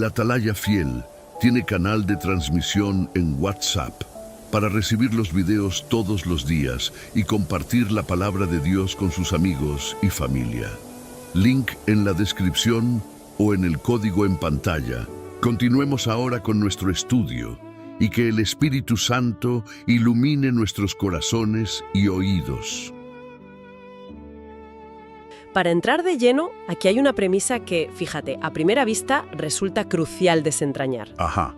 El Atalaya Fiel tiene canal de transmisión en WhatsApp para recibir los videos todos los días y compartir la palabra de Dios con sus amigos y familia. Link en la descripción o en el código en pantalla. Continuemos ahora con nuestro estudio y que el Espíritu Santo ilumine nuestros corazones y oídos. Para entrar de lleno, aquí hay una premisa que, fíjate, a primera vista resulta crucial desentrañar. Ajá.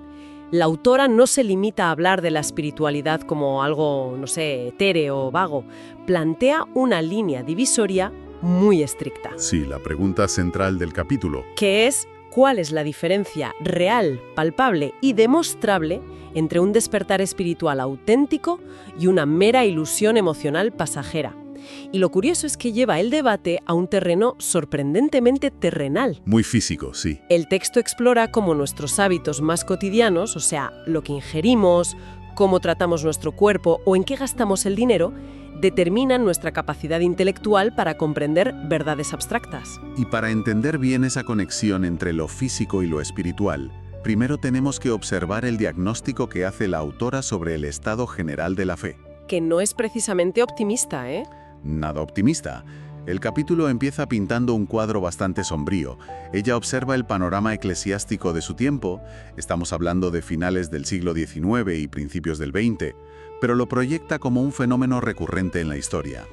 La autora no se limita a hablar de la espiritualidad como algo, no sé, etéreo o vago. Plantea una línea divisoria muy estricta. Sí, la pregunta central del capítulo. Que es, ¿cuál es la diferencia real, palpable y demostrable entre un despertar espiritual auténtico y una mera ilusión emocional pasajera? Y lo curioso es que lleva el debate a un terreno sorprendentemente terrenal. Muy físico, sí. El texto explora cómo nuestros hábitos más cotidianos, o sea, lo que ingerimos, cómo tratamos nuestro cuerpo o en qué gastamos el dinero, determinan nuestra capacidad intelectual para comprender verdades abstractas. Y para entender bien esa conexión entre lo físico y lo espiritual, primero tenemos que observar el diagnóstico que hace la autora sobre el estado general de la fe. Que no es precisamente optimista, ¿eh? Nada optimista. El capítulo empieza pintando un cuadro bastante sombrío. Ella observa el panorama eclesiástico de su tiempo, estamos hablando de finales del siglo XIX y principios del XX, pero lo proyecta como un fenómeno recurrente en la historia.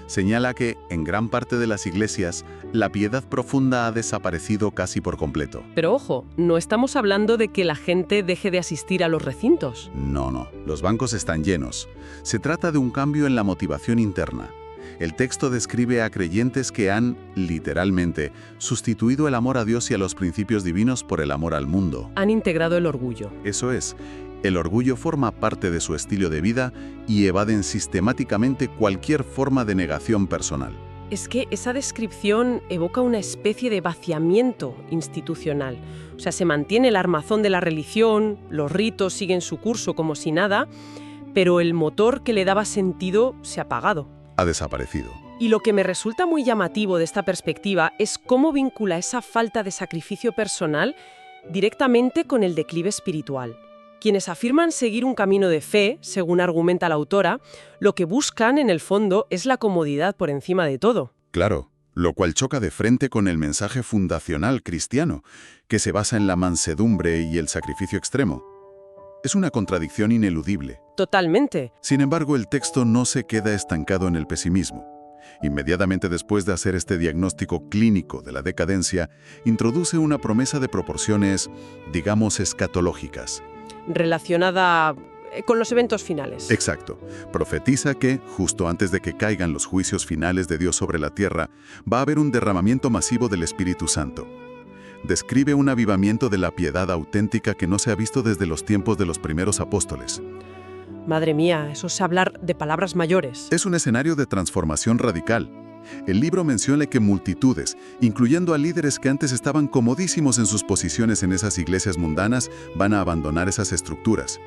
Señala que, en gran parte de las iglesias, la piedad profunda ha desaparecido casi por completo. Pero ojo, no estamos hablando de que la gente deje de asistir a los recintos. No, los bancos están llenos. Se trata de un cambio en la motivación interna. El texto describe a creyentes que han, literalmente, sustituido el amor a Dios y a los principios divinos por el amor al mundo. Han integrado el orgullo. Eso es. El orgullo forma parte de su estilo de vida y evaden sistemáticamente cualquier forma de negación personal. Es que esa descripción evoca una especie de vaciamiento institucional. O sea, se mantiene el armazón de la religión, los ritos siguen su curso como si nada, pero el motor que le daba sentido se ha apagado. Ha desaparecido. Y lo que me resulta muy llamativo de esta perspectiva es cómo vincula esa falta de sacrificio personal directamente con el declive espiritual. Quienes afirman seguir un camino de fe, según argumenta la autora, lo que buscan, en el fondo, es la comodidad por encima de todo. Claro, lo cual choca de frente con el mensaje fundacional cristiano, que se basa en la mansedumbre y el sacrificio extremo. Es una contradicción ineludible. Totalmente. Sin embargo, el texto no se queda estancado en el pesimismo. Inmediatamente después de hacer este diagnóstico clínico de la decadencia, introduce una promesa de proporciones, digamos, escatológicas. Relacionada con los eventos finales. Exacto. Profetiza que, justo antes de que caigan los juicios finales de Dios sobre la tierra, va a haber un derramamiento masivo del Espíritu Santo. Describe un avivamiento de la piedad auténtica que no se ha visto desde los tiempos de los primeros apóstoles. Madre mía, eso es hablar de palabras mayores. Es un escenario de transformación radical. El libro menciona que multitudes, incluyendo a líderes que antes estaban comodísimos en sus posiciones en esas iglesias mundanas, van a abandonar esas estructuras.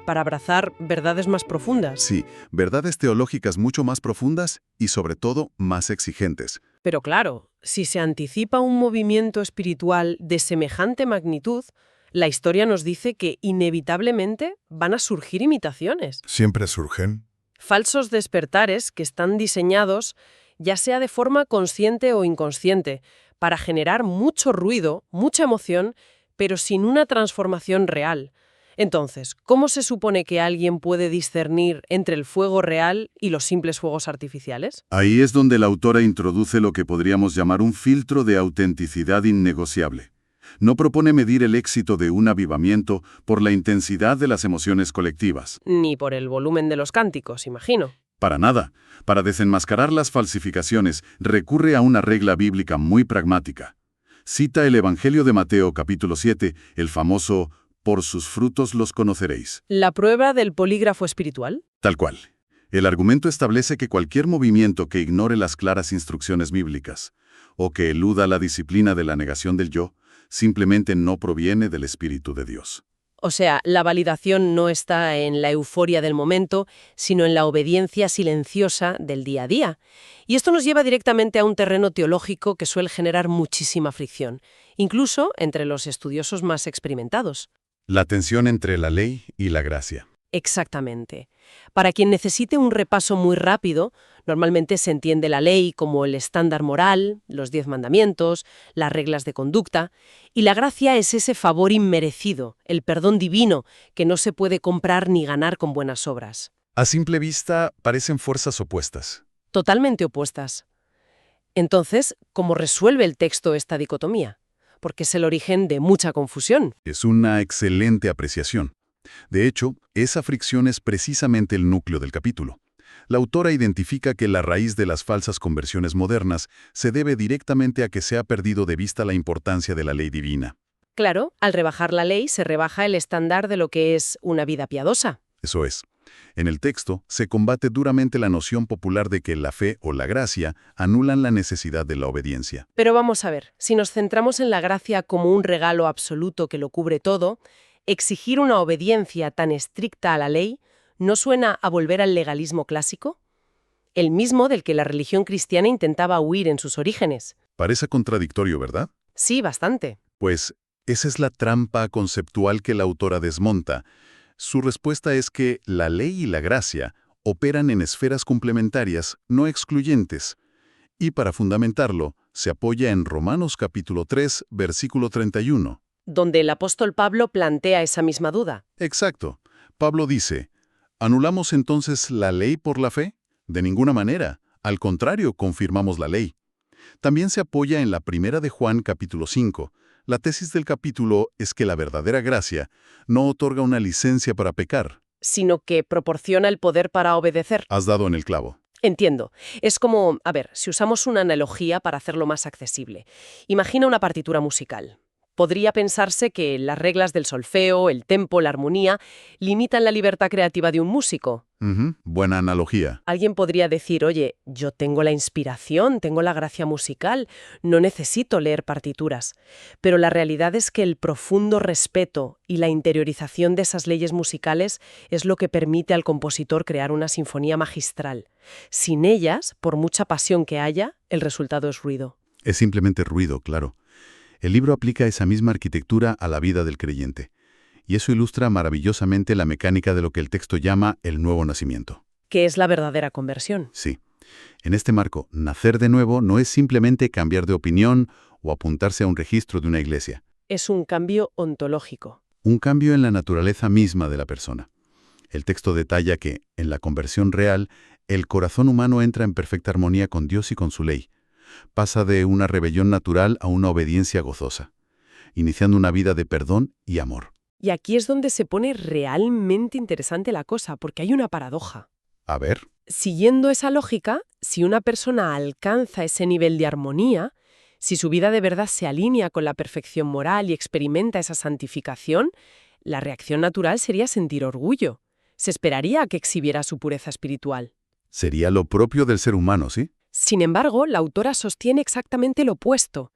Para abrazar verdades más profundas. Sí, verdades teológicas mucho más profundas y, sobre todo, más exigentes. Pero claro, si se anticipa un movimiento espiritual de semejante magnitud, la historia nos dice que inevitablemente van a surgir imitaciones. Siempre surgen. Falsos despertares que están diseñados, ya sea de forma consciente o inconsciente, para generar mucho ruido, mucha emoción, pero sin una transformación real. Entonces, ¿cómo se supone que alguien puede discernir entre el fuego real y los simples fuegos artificiales? Ahí es donde la autora introduce lo que podríamos llamar un filtro de autenticidad innegociable. No propone medir el éxito de un avivamiento por la intensidad de las emociones colectivas. Ni por el volumen de los cánticos, imagino. Para nada. Para desenmascarar las falsificaciones, recurre a una regla bíblica muy pragmática. Cita el Evangelio de Mateo, capítulo 7, el famoso «Por sus frutos los conoceréis». ¿La prueba del polígrafo espiritual? Tal cual. El argumento establece que cualquier movimiento que ignore las claras instrucciones bíblicas o que eluda la disciplina de la negación del yo, simplemente no proviene del Espíritu de Dios. O sea, la validación no está en la euforia del momento, sino en la obediencia silenciosa del día a día. Y esto nos lleva directamente a un terreno teológico que suele generar muchísima fricción, incluso entre los estudiosos más experimentados. La tensión entre la ley y la gracia. Exactamente. Para quien necesite un repaso muy rápido, normalmente se entiende la ley como el estándar moral, los 10 mandamientos, las reglas de conducta, y la gracia es ese favor inmerecido, el perdón divino, que no se puede comprar ni ganar con buenas obras. A simple vista, parecen fuerzas opuestas. Totalmente opuestas. Entonces, ¿cómo resuelve el texto esta dicotomía? Porque es el origen de mucha confusión. Es una excelente apreciación. De hecho, esa fricción es precisamente el núcleo del capítulo. La autora identifica que la raíz de las falsas conversiones modernas se debe directamente a que se ha perdido de vista la importancia de la ley divina. Claro, al rebajar la ley se rebaja el estándar de lo que es una vida piadosa. Eso es. En el texto se combate duramente la noción popular de que la fe o la gracia anulan la necesidad de la obediencia. Pero vamos a ver, si nos centramos en la gracia como un regalo absoluto que lo cubre todo, exigir una obediencia tan estricta a la ley ¿no suena a volver al legalismo clásico? El mismo del que la religión cristiana intentaba huir en sus orígenes. Parece contradictorio, ¿verdad? Sí, bastante. Pues esa es la trampa conceptual que la autora desmonta. Su respuesta es que la ley y la gracia operan en esferas complementarias, no excluyentes. Y para fundamentarlo, se apoya en Romanos capítulo 3, versículo 31. Donde el apóstol Pablo plantea esa misma duda. Exacto. Pablo dice, ¿anulamos entonces la ley por la fe? De ninguna manera. Al contrario, confirmamos la ley. También se apoya en la primera de Juan capítulo 5. La tesis del capítulo es que la verdadera gracia no otorga una licencia para pecar. Sino que proporciona el poder para obedecer. Has dado en el clavo. Entiendo. Es como, a ver, si usamos una analogía para hacerlo más accesible. Imagina una partitura musical. Podría pensarse que las reglas del solfeo, el tempo, la armonía, limitan la libertad creativa de un músico. Buena analogía. Alguien podría decir, oye, yo tengo la inspiración, tengo la gracia musical, no necesito leer partituras. Pero la realidad es que el profundo respeto y la interiorización de esas leyes musicales es lo que permite al compositor crear una sinfonía magistral. Sin ellas, por mucha pasión que haya, el resultado es ruido. Es simplemente ruido, claro. El libro aplica esa misma arquitectura a la vida del creyente. Y eso ilustra maravillosamente la mecánica de lo que el texto llama el nuevo nacimiento. ¿Qué es la verdadera conversión? Sí. En este marco, nacer de nuevo no es simplemente cambiar de opinión o apuntarse a un registro de una iglesia. Es un cambio ontológico. Un cambio en la naturaleza misma de la persona. El texto detalla que, en la conversión real, el corazón humano entra en perfecta armonía con Dios y con su ley. Pasa de una rebelión natural a una obediencia gozosa, iniciando una vida de perdón y amor. Y aquí es donde se pone realmente interesante la cosa, porque hay una paradoja. A ver. Siguiendo esa lógica, si una persona alcanza ese nivel de armonía, si su vida de verdad se alinea con la perfección moral y experimenta esa santificación, la reacción natural sería sentir orgullo. Se esperaría a que exhibiera su pureza espiritual. Sería lo propio del ser humano, ¿sí? Sin embargo, la autora sostiene exactamente lo opuesto.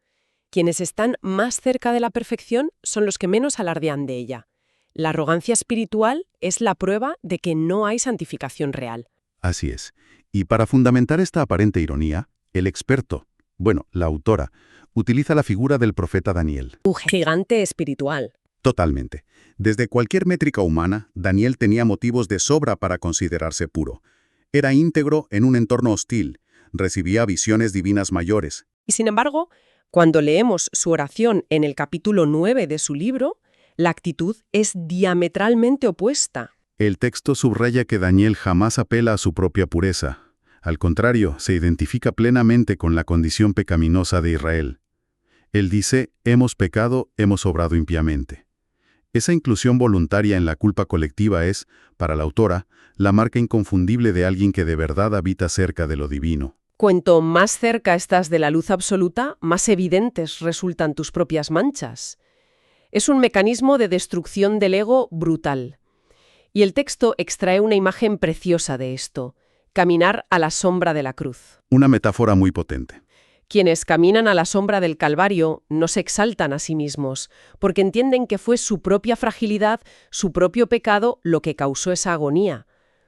Quienes están más cerca de la perfección son los que menos alardean de ella. La arrogancia espiritual es la prueba de que no hay santificación real. Así es. Y para fundamentar esta aparente ironía, el experto, la autora, utiliza la figura del profeta Daniel. Un gigante espiritual. Totalmente. Desde cualquier métrica humana, Daniel tenía motivos de sobra para considerarse puro. Era íntegro en un entorno hostil. Recibía visiones divinas mayores. Y sin embargo, cuando leemos su oración en el capítulo 9 de su libro, la actitud es diametralmente opuesta. El texto subraya que Daniel jamás apela a su propia pureza. Al contrario, se identifica plenamente con la condición pecaminosa de Israel. Él dice, hemos pecado, hemos obrado impíamente. Esa inclusión voluntaria en la culpa colectiva es, para la autora, la marca inconfundible de alguien que de verdad habita cerca de lo divino. Cuanto más cerca estás de la luz absoluta, más evidentes resultan tus propias manchas. Es un mecanismo de destrucción del ego brutal. Y el texto extrae una imagen preciosa de esto: caminar a la sombra de la cruz. Una metáfora muy potente. Quienes caminan a la sombra del Calvario no se exaltan a sí mismos, porque entienden que fue su propia fragilidad, su propio pecado, lo que causó esa agonía.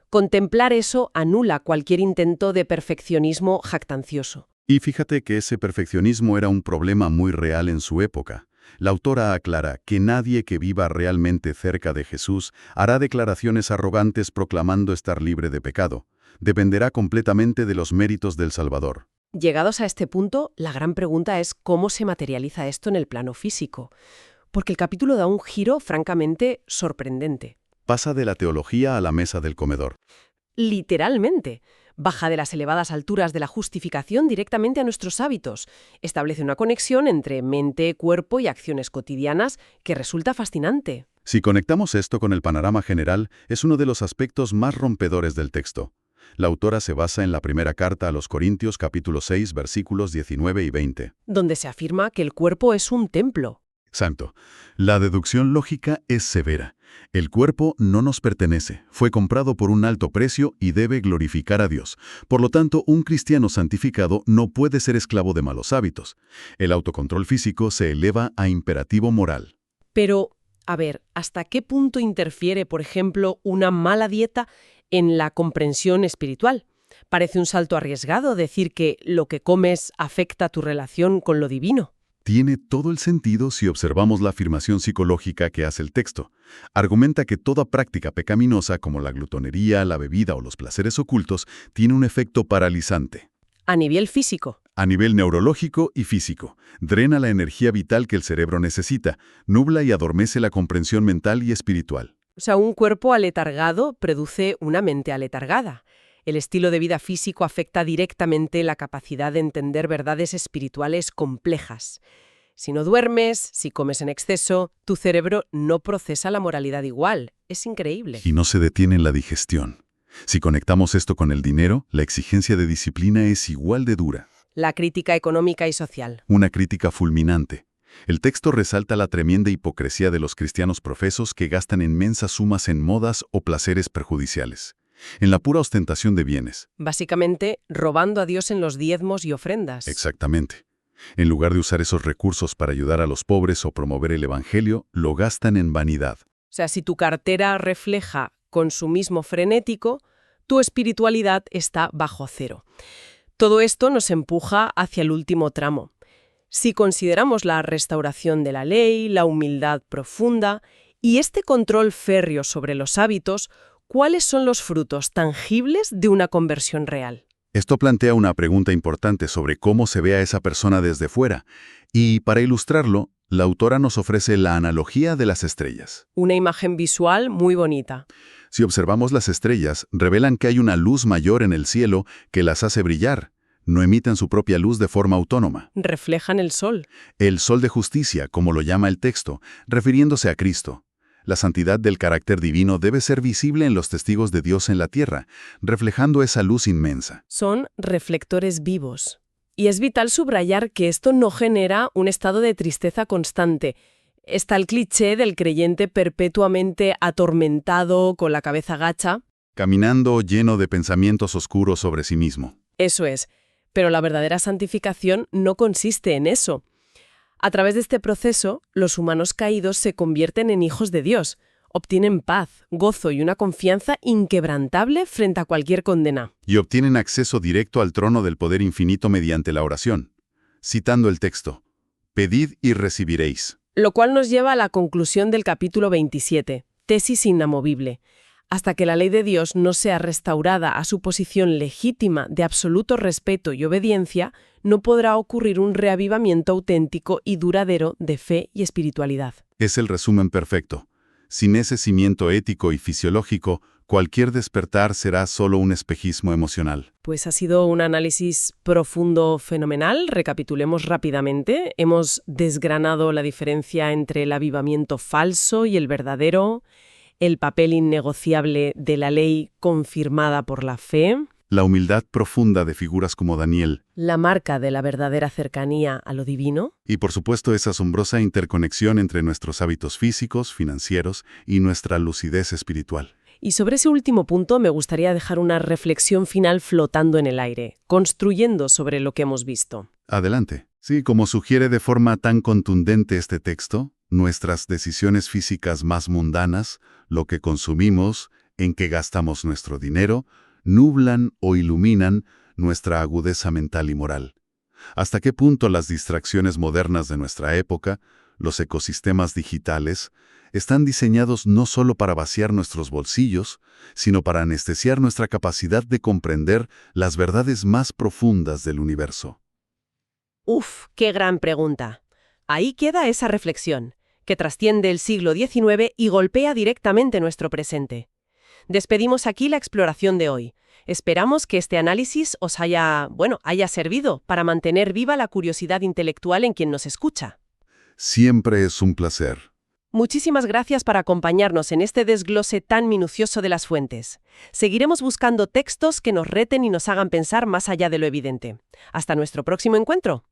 Contemplar eso anula cualquier intento de perfeccionismo jactancioso. Y fíjate que ese perfeccionismo era un problema muy real en su época. La autora aclara que nadie que viva realmente cerca de Jesús hará declaraciones arrogantes proclamando estar libre de pecado. Dependerá completamente de los méritos del Salvador. Llegados a este punto, la gran pregunta es cómo se materializa esto en el plano físico. Porque el capítulo da un giro francamente sorprendente. Pasa de la teología a la mesa del comedor. Literalmente. Baja de las elevadas alturas de la justificación directamente a nuestros hábitos. Establece una conexión entre mente, cuerpo y acciones cotidianas que resulta fascinante. Si conectamos esto con el panorama general, es uno de los aspectos más rompedores del texto. La autora se basa en la primera carta a los Corintios capítulo 6, versículos 19 y 20. Donde se afirma que el cuerpo es un templo. Exacto. La deducción lógica es severa. El cuerpo no nos pertenece, fue comprado por un alto precio y debe glorificar a Dios. Por lo tanto, un cristiano santificado no puede ser esclavo de malos hábitos. El autocontrol físico se eleva a imperativo moral. Pero, a ver, ¿hasta qué punto interfiere, por ejemplo, una mala dieta en la comprensión espiritual? Parece un salto arriesgado decir que lo que comes afecta tu relación con lo divino. Tiene todo el sentido si observamos la afirmación psicológica que hace el texto. Argumenta que toda práctica pecaminosa como la glutonería, la bebida o los placeres ocultos tiene un efecto paralizante. A nivel físico. A nivel neurológico y físico. Drena la energía vital que el cerebro necesita, nubla y adormece la comprensión mental y espiritual. O sea, un cuerpo aletargado produce una mente aletargada. El estilo de vida físico afecta directamente la capacidad de entender verdades espirituales complejas. Si no duermes, si comes en exceso, tu cerebro no procesa la moralidad igual. Es increíble. Y no se detiene en la digestión. Si conectamos esto con el dinero, la exigencia de disciplina es igual de dura. La crítica económica y social. Una crítica fulminante. El texto resalta la tremenda hipocresía de los cristianos profesos que gastan inmensas sumas en modas o placeres perjudiciales. En la pura ostentación de bienes. Básicamente, robando a Dios en los diezmos y ofrendas. Exactamente. En lugar de usar esos recursos para ayudar a los pobres o promover el evangelio, lo gastan en vanidad. O sea, si tu cartera refleja consumismo frenético, tu espiritualidad está bajo cero. Todo esto nos empuja hacia el último tramo. Si consideramos la restauración de la ley, la humildad profunda y este control férreo sobre los hábitos, ¿cuáles son los frutos tangibles de una conversión real? Esto plantea una pregunta importante sobre cómo se ve a esa persona desde fuera. Y para ilustrarlo, la autora nos ofrece la analogía de las estrellas. Una imagen visual muy bonita. Si observamos las estrellas, revelan que hay una luz mayor en el cielo que las hace brillar. No emiten su propia luz de forma autónoma. Reflejan el sol. El sol de justicia, como lo llama el texto, refiriéndose a Cristo. La santidad del carácter divino debe ser visible en los testigos de Dios en la tierra, reflejando esa luz inmensa. Son reflectores vivos. Y es vital subrayar que esto no genera un estado de tristeza constante. Está el cliché del creyente perpetuamente atormentado, con la cabeza gacha. Caminando lleno de pensamientos oscuros sobre sí mismo. Eso es. Pero la verdadera santificación no consiste en eso. A través de este proceso, los humanos caídos se convierten en hijos de Dios, obtienen paz, gozo y una confianza inquebrantable frente a cualquier condena. Y obtienen acceso directo al trono del poder infinito mediante la oración. Citando el texto, «Pedid y recibiréis». Lo cual nos lleva a la conclusión del capítulo 27, tesis inamovible. Hasta que la ley de Dios no sea restaurada a su posición legítima de absoluto respeto y obediencia, no podrá ocurrir un reavivamiento auténtico y duradero de fe y espiritualidad. Es el resumen perfecto. Sin ese cimiento ético y fisiológico, cualquier despertar será solo un espejismo emocional. Pues ha sido un análisis profundo, fenomenal. Recapitulemos rápidamente. Hemos desgranado la diferencia entre el avivamiento falso y el verdadero, el papel innegociable de la ley confirmada por la fe, la humildad profunda de figuras como Daniel, la marca de la verdadera cercanía a lo divino, y por supuesto esa asombrosa interconexión entre nuestros hábitos físicos, financieros y nuestra lucidez espiritual. Y sobre ese último punto me gustaría dejar una reflexión final flotando en el aire, construyendo sobre lo que hemos visto. Adelante. Sí, como sugiere de forma tan contundente este texto, nuestras decisiones físicas más mundanas, lo que consumimos, en qué gastamos nuestro dinero, nublan o iluminan nuestra agudeza mental y moral. ¿Hasta qué punto las distracciones modernas de nuestra época, los ecosistemas digitales, están diseñados no solo para vaciar nuestros bolsillos, sino para anestesiar nuestra capacidad de comprender las verdades más profundas del universo? ¡Uf! ¡Qué gran pregunta! Ahí queda esa reflexión, que trasciende el siglo XIX y golpea directamente nuestro presente. Despedimos aquí la exploración de hoy. Esperamos que este análisis os haya servido para mantener viva la curiosidad intelectual en quien nos escucha. Siempre es un placer. Muchísimas gracias por acompañarnos en este desglose tan minucioso de las fuentes. Seguiremos buscando textos que nos reten y nos hagan pensar más allá de lo evidente. Hasta nuestro próximo encuentro.